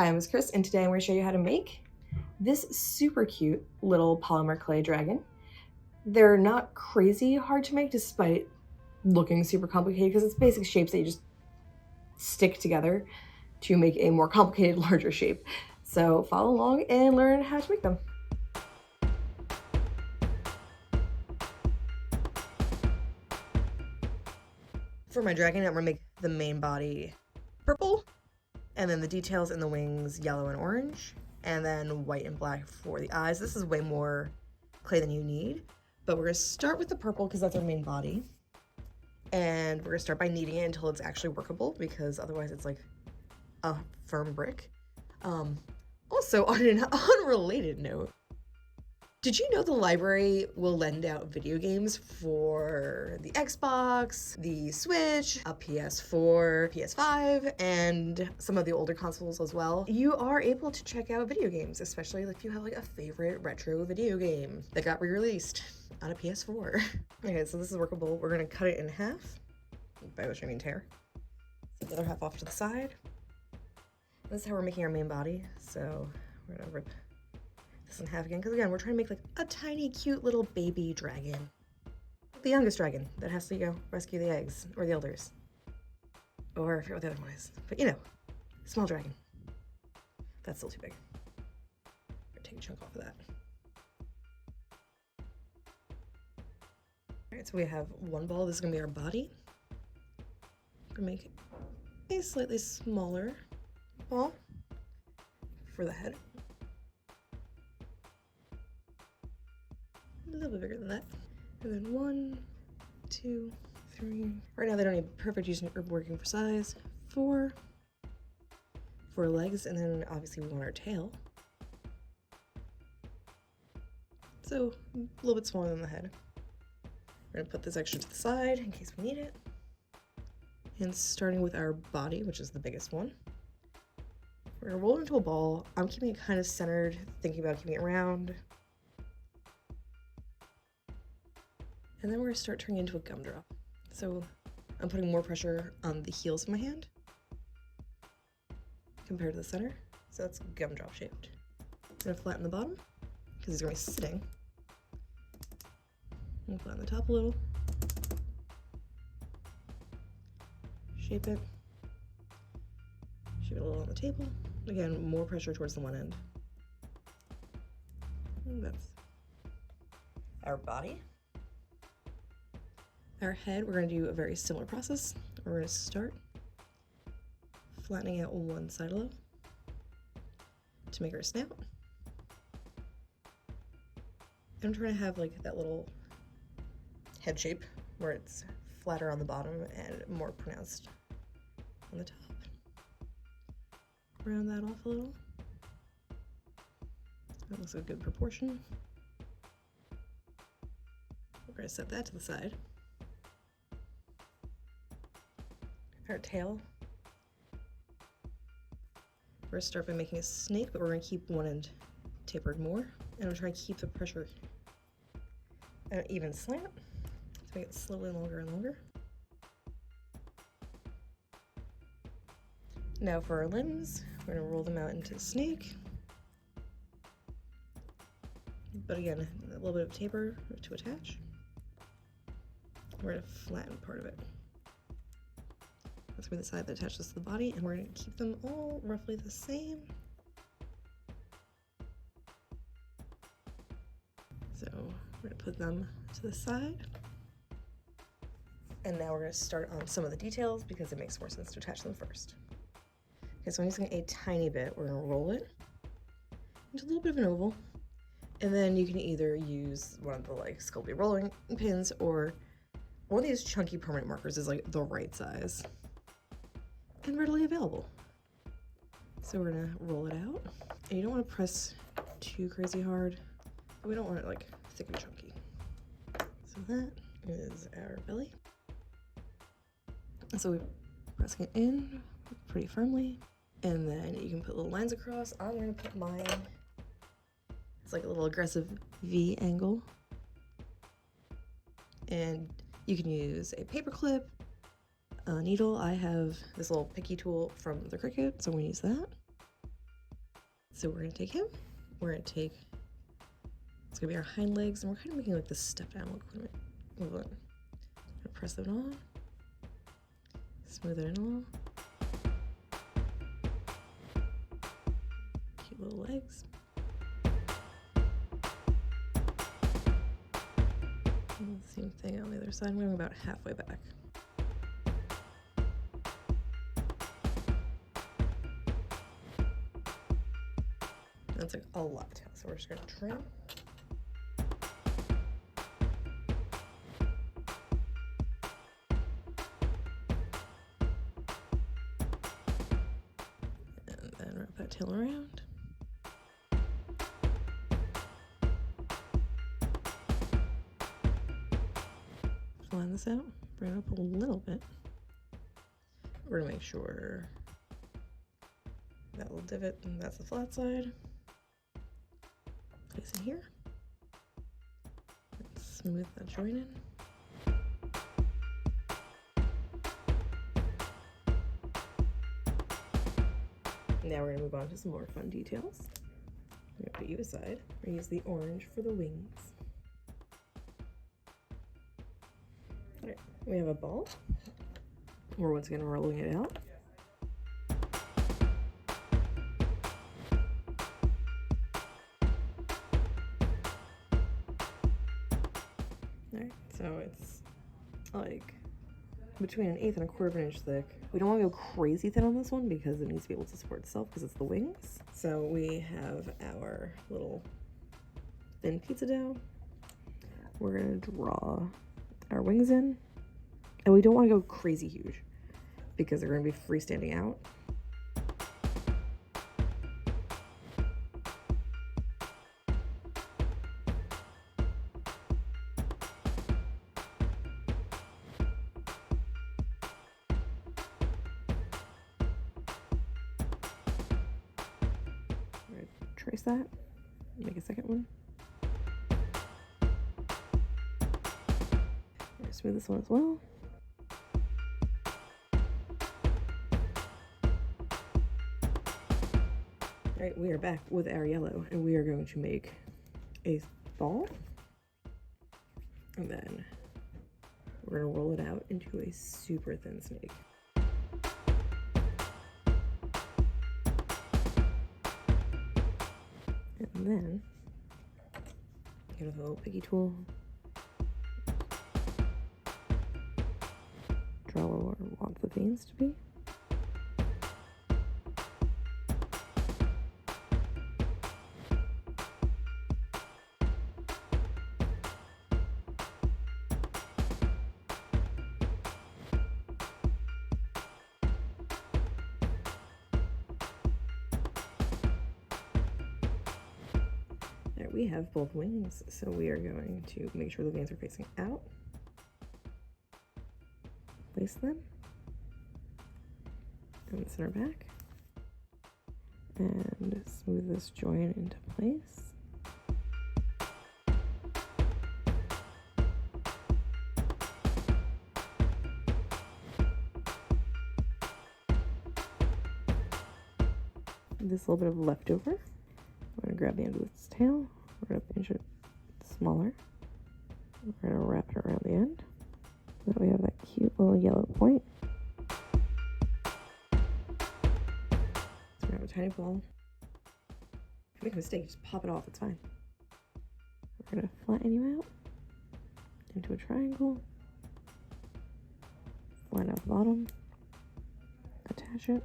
Hi, I'm Chris, and today I'm going to show you how to make this super cute little polymer clay dragon. They're not crazy hard to make despite looking super complicated because it's basic shapes that you just stick together to make a more complicated, larger shape. So follow along and learn how to make them. For my dragon, I'm going to make the main body purple, and then the details in the wings yellow and orange, and then white and black for the eyes. This is way more clay than you need, but we're gonna start with the purple because that's our main body. And we're gonna start by kneading it until it's actually workable, because otherwise it's like a firm brick. Also, on an unrelated note, did you know the library will lend out video games for the Xbox, the Switch, a PS4, PS5, and some of the older consoles as well? You are able to check out video games, especially if you have like a favorite retro video game that got re-released on a PS4. Okay, so this is workable. We're gonna cut it in half, by which I mean tear. Set the other half off to the side. This is how we're making our main body. So we're gonna rip in half again, because again, we're trying to make like a tiny cute little baby dragon, the youngest dragon that has to go rescue the eggs or the elders, or I forget what the other one is, but you know, small dragon. That's still too big. Take a chunk off of that. All right, so we have one ball. This is gonna be our body. We're gonna make a slightly smaller ball for the head. A little bit bigger than that. And then 1, 2, 3. Right now they don't need perfect use or working for size. 4 for legs, and then obviously we want our tail. So a little bit smaller than the head. We're gonna put this extra to the side in case we need it. And starting with our body, which is the biggest one, we're gonna roll it into a ball. I'm keeping it kind of centered, thinking about keeping it round. And then we're gonna start turning it into a gumdrop. So I'm putting more pressure on the heels of my hand compared to the center. So that's gumdrop shaped. I'm gonna flatten the bottom because he's gonna be sitting. And flatten the top a little. Shape it. Shape it a little on the table. Again, more pressure towards the one end. And that's our body. Our head, we're going to do a very similar process. We're going to start flattening out one side low to make our snout. I'm trying to have like that little head shape where it's flatter on the bottom and more pronounced on the top. Round that off a little. That looks like a good proportion. We're going to set that to the side. Our tail. We're going to start by making a snake, but we're going to keep one end tapered more. And I'm trying to keep the pressure at an even slant to make it slowly longer and longer. Now for our limbs, we're going to roll them out into a snake. But again, a little bit of taper to attach. We're going to flatten part of it. That's going to be the side that attaches to the body, and we're going to keep them all roughly the same. So we're going to put them to the side. And now we're going to start on some of the details because it makes more sense to attach them first. Okay, so I'm using a tiny bit. We're going to roll it into a little bit of an oval. And then you can either use one of the like Sculpey rolling pins, or one of these chunky permanent markers is like the right size and readily available. So we're gonna roll it out. And you don't want to press too crazy hard, but we don't want it like thick and chunky. So that is our belly. So we're pressing it in pretty firmly, and then you can put little lines across. I'm gonna put mine, it's like a little aggressive V angle. And you can use a paper clip, a needle. I have this little picky tool from the Cricut, so I'm gonna use that. So we're gonna take him, we're gonna take, it's gonna be our hind legs, and we're kind of making like the stuffed animal equivalent. Gonna press it on, smooth it in a little. Cute little legs. And the same thing on the other side. I'm going about halfway back. That's like a lot, so we're just gonna trim. And then wrap that tail around. Line this out, bring it up a little bit. We're gonna make sure that little divot, and that's the flat side. Place it here. And smooth that joint in. Now we're gonna move on to some more fun details. I'm gonna put you aside. We're gonna use the orange for the wings. All right, we have a ball. We're once again rolling it out. Alright, so it's like between 1/8 and 1/4 of an inch thick. We don't want to go crazy thin on this one because it needs to be able to support itself because it's the wings. So we have our little thin pizza dough. We're gonna draw our wings in, and we don't want to go crazy huge because they're going to be freestanding out. Trace that, make a second one. Smooth this one as well. Alright, we are back with our yellow, and we are going to make a ball, and then we're going to roll it out into a super thin snake. And then get a little piggy tool, draw where we want the veins to be. There we have both wings, so we are going to make sure the veins are facing out. Place them in the center back and smooth this joint into place. This little bit of leftover, we're going to grab the end of its tail, we're going to pinch it smaller, we're going to wrap it around the end so that we have that cute little yellow point. So we have a tiny ball. If you make a mistake, just pop it off, it's fine. We're going to flatten you out into a triangle, line out the bottom, attach it.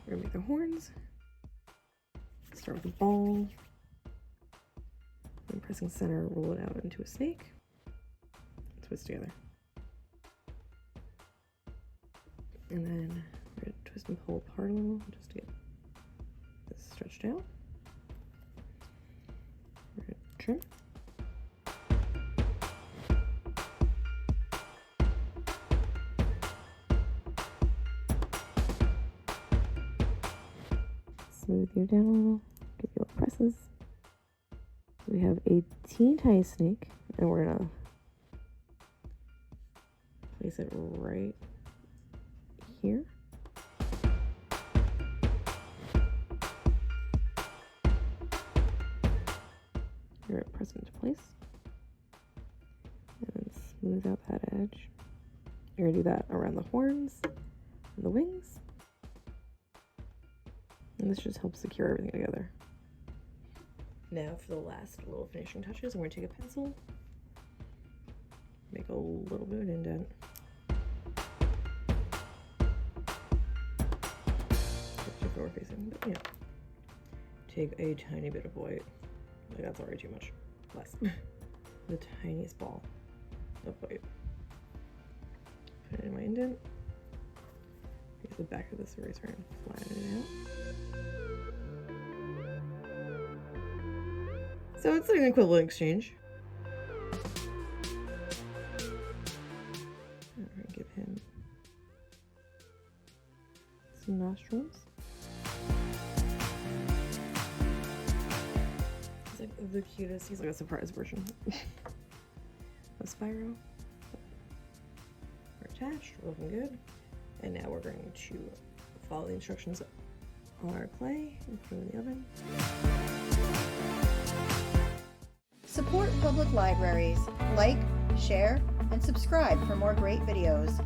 We're gonna make the horns. Start with a ball. And pressing center, roll it out into a snake. Twist together. And then we're gonna twist and pull apart a little just to get this stretched out. We're gonna trim. Smooth you down a little, give you little presses. So we have a teeny tiny snake, and we're gonna place it right here. You're gonna press it into place. And then smooth out that edge. You're gonna do that around the horns and the wings. And this just helps secure everything together. Now for the last little finishing touches, I'm gonna take a pencil, make a little bit of an indent. Just forward facing, but yeah. Take a tiny bit of white. Like that's already too much. Less. The tiniest ball of white. Put it in my indent. Use the back of this eraser and flatten it out. So it's like an equivalent exchange. I'm gonna give him some nostrils. He's like the cutest. He's like a surprise version of Spyro. We're attached, we're looking good. And now we're going to follow the instructions on our clay and put it in the oven. Support public libraries. Like, share, and subscribe for more great videos.